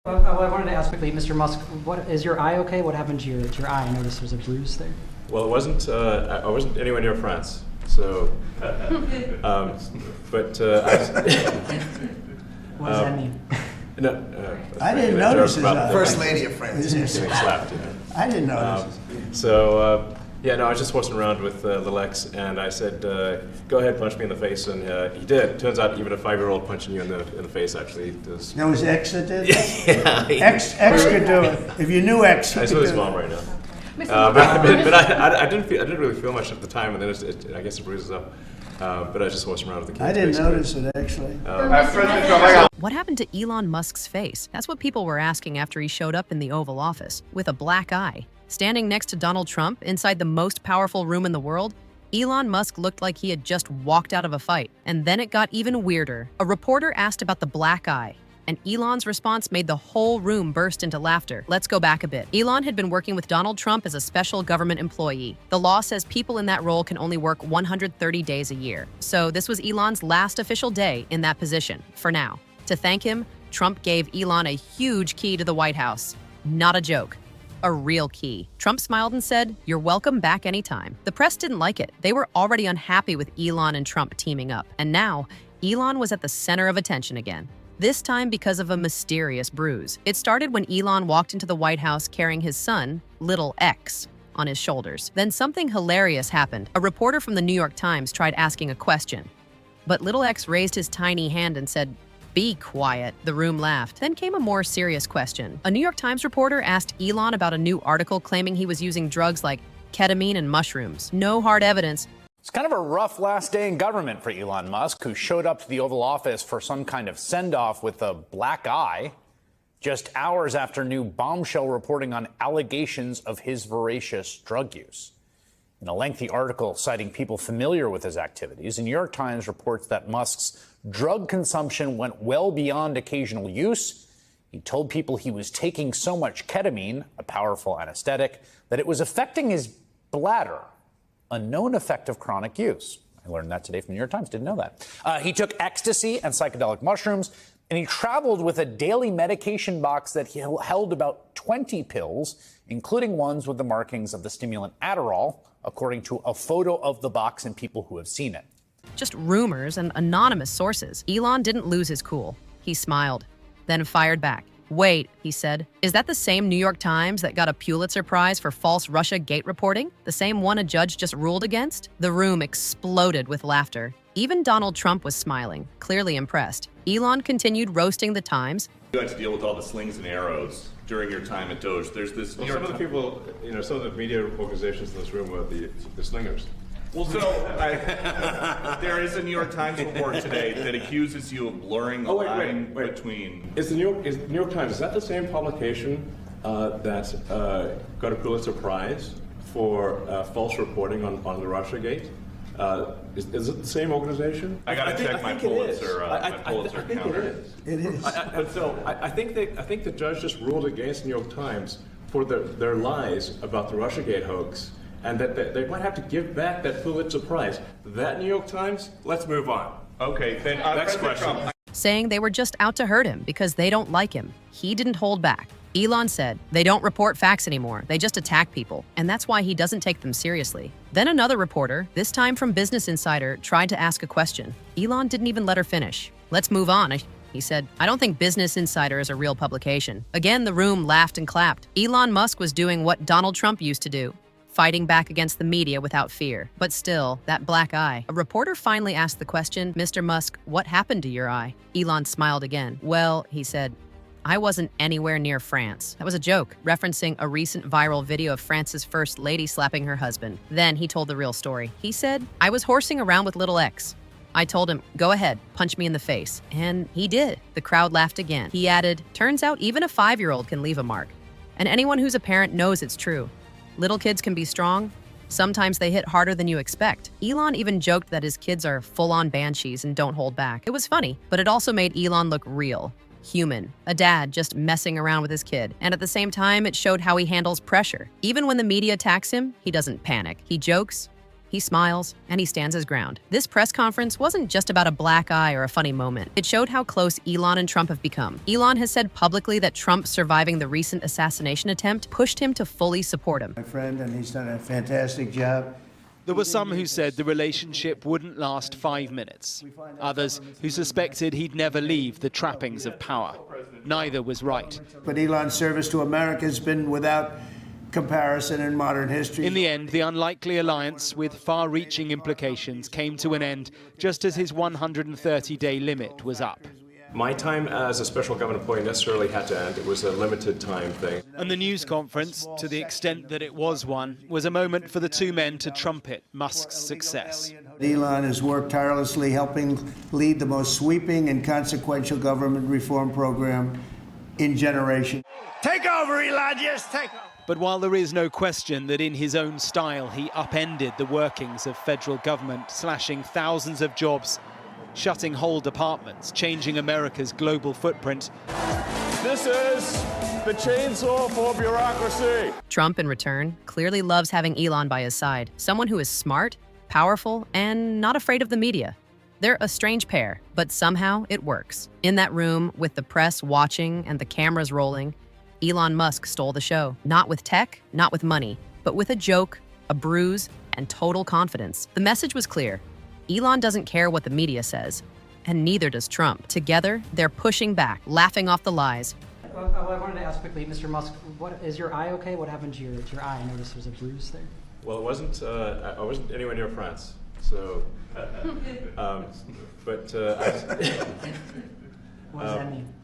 Well, I wanted to ask quickly, Mr. Musk, what is your eye okay? What happened to your eye? I noticed there's a bruise there. Well, it wasn't. I wasn't anywhere near France, so. But. What does that mean? No, I didn't notice his First lady of France. Getting slapped. I didn't notice. Yeah, no, I was just horsing around with Little X, and I said, "Go ahead, punch me in the face," and he did. Turns out, even a 5-year-old punching you in the face actually does. That was X that did? Yeah. X could do it. If you knew X, he I could saw his do mom it. right now. But I didn't really feel much at the time, and then I guess it bruises up. But I was just horsing around with the kids. I didn't basically. notice it, actually. What happened to Elon Musk's face? That's what people were asking after he showed up in the Oval Office with a black eye. Standing next to Donald Trump inside the most powerful room in the world, Elon Musk looked like he had just walked out of a fight. And then it got even weirder. A reporter asked about the black eye, and Elon's response made the whole room burst into laughter. Let's go back a bit. Elon had been working with Donald Trump as a special government employee. The law says people in that role can only work 130 days a year. So this was Elon's last official day in that position, for now. To thank him, Trump gave Elon a huge key to the White House. Not a joke. A real key. Trump smiled and said, "You're welcome back anytime." The press didn't like it. They were already unhappy with Elon and Trump teaming up. And now, Elon was at the center of attention again. This time because of a mysterious bruise. It started when Elon walked into the White House carrying his son, Little X, on his shoulders. Then something hilarious happened. A reporter from the New York Times tried asking a question. But Little X raised his tiny hand and said, "Be quiet." The room laughed. Then came a more serious question. A New York Times reporter asked Elon about a new article claiming he was using drugs like ketamine and mushrooms. No hard evidence. It's kind of a rough last day in government for Elon Musk, who showed up to the Oval Office for some kind of send-off with a black eye, just hours after new bombshell reporting on allegations of his voracious drug use. In a lengthy article citing people familiar with his activities, the New York Times reports that Musk's drug consumption went well beyond occasional use. He told people he was taking so much ketamine, a powerful anesthetic, that it was affecting his bladder, a known effect of chronic use. I learned that today from the New York Times, didn't know that. He took ecstasy and psychedelic mushrooms, and he traveled with a daily medication box that held about 20 pills, including ones with the markings of the stimulant Adderall, according to a photo of the box and people who have seen it. Just rumors and anonymous sources. Elon didn't lose his cool. He smiled, then fired back. "Wait," he said, "is that the same New York Times that got a Pulitzer Prize for false Russia Gate reporting? The same one a judge just ruled against?" The room exploded with laughter. Even Donald Trump was smiling, clearly impressed. Elon continued roasting the Times. You had to deal with all the slings and arrows during your time at Doge. There's this. Well, some of the people, some of the media organizations in this room were the slingers. Well, so there is a New York Times report today that accuses you of blurring the line between. Is the New York Times, is that the same publication that got a Pulitzer Prize for false reporting on the Russiagate? Is it the same organization? I gotta check my Pulitzer counter. It is. I think the judge just ruled against the New York Times for their lies about the Russiagate hoax, and that they might have to give back that Pulitzer Prize. That New York Times? Let's move on. Okay, then next question. Saying they were just out to hurt him because they don't like him. He didn't hold back. Elon said, "They don't report facts anymore. They just attack people. And that's why he doesn't take them seriously." Then another reporter, this time from Business Insider, tried to ask a question. Elon didn't even let her finish. "Let's move on," he said. "I don't think Business Insider is a real publication." Again, the room laughed and clapped. Elon Musk was doing what Donald Trump used to do, fighting back against the media without fear. But still, that black eye. A reporter finally asked the question, "Mr. Musk, what happened to your eye?" Elon smiled again. "Well," he said, "I wasn't anywhere near France." That was a joke, referencing a recent viral video of France's first lady slapping her husband. Then he told the real story. He said, "I was horsing around with Little X. I told him, 'Go ahead, punch me in the face.' And he did." The crowd laughed again. He added, "Turns out even a 5-year-old can leave a mark. And anyone who's a parent knows it's true. Little kids can be strong. Sometimes they hit harder than you expect." Elon even joked that his kids are full-on banshees and don't hold back. It was funny, but it also made Elon look real, human, a dad just messing around with his kid. And at the same time, it showed how he handles pressure. Even when the media attacks him, he doesn't panic. He jokes, He smiles, and he stands his ground. This press conference wasn't just about a black eye or a funny moment. It showed how close Elon and Trump have become. Elon has said publicly that Trump surviving the recent assassination attempt pushed him to fully support him. My friend, and he's done a fantastic job. There were some who said the relationship wouldn't last 5 minutes. Others who suspected he'd never leave the trappings of power. Neither was right. But Elon's service to America has been without comparison in modern history. In the end, the unlikely alliance with far-reaching implications came to an end just as his 130-day limit was up. My time as a special government employee necessarily had to end. It was a limited time thing. And the news conference, to the extent that it was one, was a moment for the two men to trumpet Musk's success. Elon has worked tirelessly helping lead the most sweeping and consequential government reform program in generations. Take over, Elon, just take over. But while there is no question that in his own style he upended the workings of federal government, slashing thousands of jobs, shutting whole departments, changing America's global footprint. This is the chainsaw for bureaucracy. Trump, in return, clearly loves having Elon by his side, someone who is smart, powerful, and not afraid of the media. They're a strange pair, but somehow it works. In that room, with the press watching and the cameras rolling, Elon Musk stole the show. Not with tech, not with money, but with a joke, a bruise, and total confidence. The message was clear. Elon doesn't care what the media says, and neither does Trump. Together, they're pushing back, laughing off the lies. Well, I wanted to ask quickly, Mr. Musk, is your eye okay? What happened to your eye? I noticed there's a bruise there. Well, it wasn't. I wasn't anywhere near France, so. What does that mean?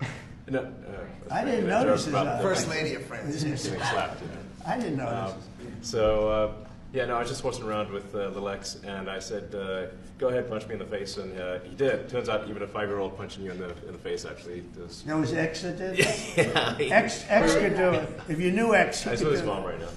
No, I didn't notice his eye. First Lady of France. getting slapped. I didn't notice. Yeah, no, I was just watching around with little X, and I said, "Go ahead, punch me in the face," and he did. Turns out, even a 5-year-old punching you in the face actually does. That was X that did? Yeah, X could do it. If you knew X, he I could saw do his it. mom right now.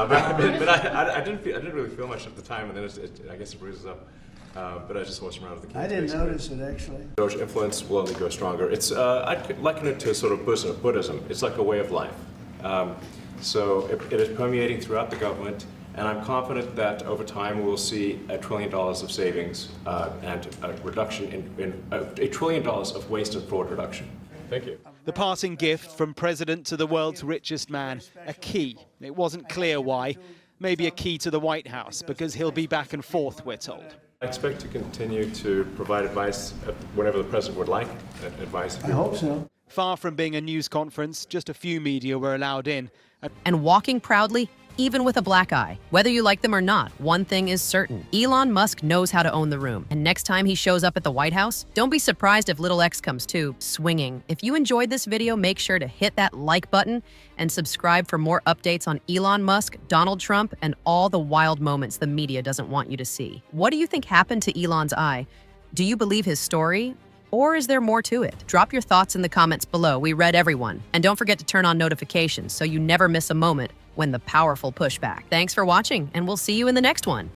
But I didn't really feel much at the time, and then I guess it bruises up. But I just watched around with the kids. I didn't basically. notice it, actually. Social influence will only grow stronger. It's I'd liken it to sort of Buddhism. It's like a way of life. So it is permeating throughout the government, and I'm confident that over time we'll see $1 trillion of savings and a reduction in $1 trillion of waste and fraud reduction. Thank you. The parting gift from president to the world's richest man, a key. It wasn't clear why. Maybe a key to the White House, because he'll be back and forth, we're told. I expect to continue to provide advice whenever the president would like advice. I hope so. Far from being a news conference, just a few media were allowed in. And walking proudly, even with a black eye. Whether you like them or not, one thing is certain. Elon Musk knows how to own the room. And next time he shows up at the White House, don't be surprised if little X comes too, swinging. If you enjoyed this video, make sure to hit that like button and subscribe for more updates on Elon Musk, Donald Trump, and all the wild moments the media doesn't want you to see. What do you think happened to Elon's eye? Do you believe his story? Or is there more to it? Drop your thoughts in the comments below. We read everyone. And don't forget to turn on notifications so you never miss a moment when the powerful push back. Thanks for watching, and we'll see you in the next one.